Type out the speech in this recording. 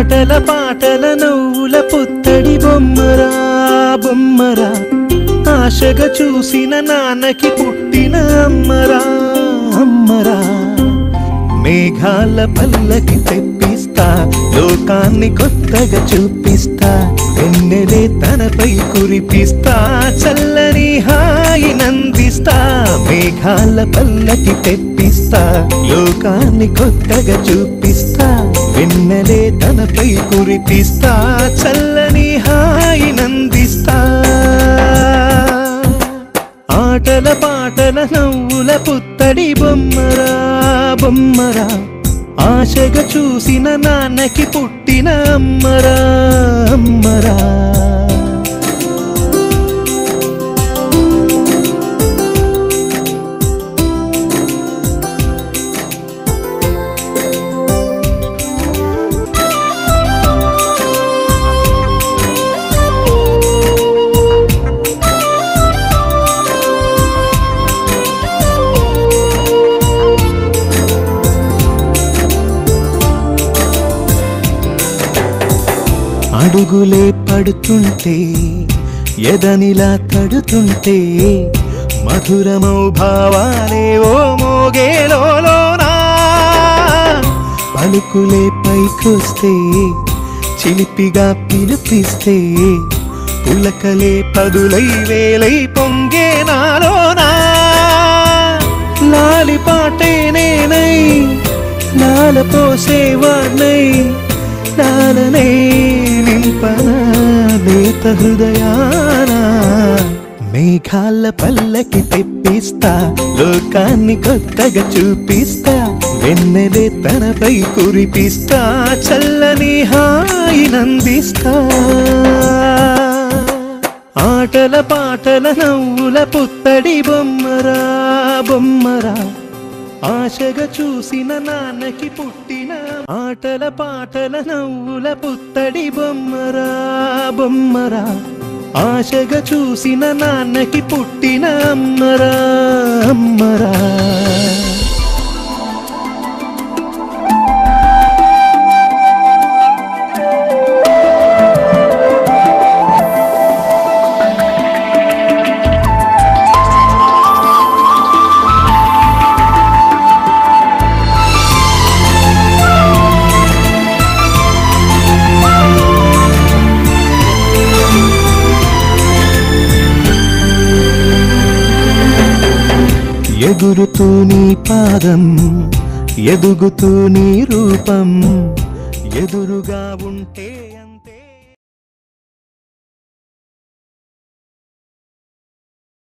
ఆటల పాటల నవ్వుల పుత్తడి బొమ్మరా బొమ్మరా ఆశగా చూసిన నాన్నకి పుట్టిన అమ్మరా అమ్మరా మేఘాల పల్లకి తెప్పిస్తా లోకాన్ని కొత్తగా చూపిస్తా వెన్నెలే తనపై కురిపిస్తా చల్లని హాయి నందిస్తా మేఘాల పల్లకి తెప్పిస్తా లోకాన్ని కొత్తగా చూపిస్తా వెన్నెలే తనపై కురిపిస్తా చల్లని హాయి నందిస్తా ఆటల పాటల నవ్వుల పుత్తడి బొమ్మరా బొమ్మరా ఆశగా చూసిన నాన్నకి పుట్టిన అమ్మరా అమ్మరా అడుగులే పడుతుంటే ఎదనిలా తడుతుంటే మధురమౌ భావాలే ఓ మోగేలోనా పలుకులే పైకొస్తే చిలిపిగా పిలిపిస్తే పులకలే పదులై వేలై పొంగే నాలోనా లాలి పాటే నేనై లాల పోసేవాణ్ణై లాలనే నింపనా లేత హృదయానా మేఘాల పల్లకి తెప్పిస్తా లోకాన్ని కొత్తగా చూపిస్తా వెన్నెలే తనపై కురిపిస్తా చల్లని హాయి నందిస్తా ఆటల పాటల నవ్వుల పుత్తడి బొమ్మరా బొమ్మరా ఆశగా చూసిన నాన్నకి పుట్టిన ఆటల పాటల నవ్వుల పుత్తడి బొమ్మరా బొమ్మరా ఆశగా చూసిన నాన్నకి పుట్టిన అమ్మరా అమ్మరా ఎగురుతూ నీ పాదం ఎదుగుతూ నీ రూపం ఎదురుగా ఉంటే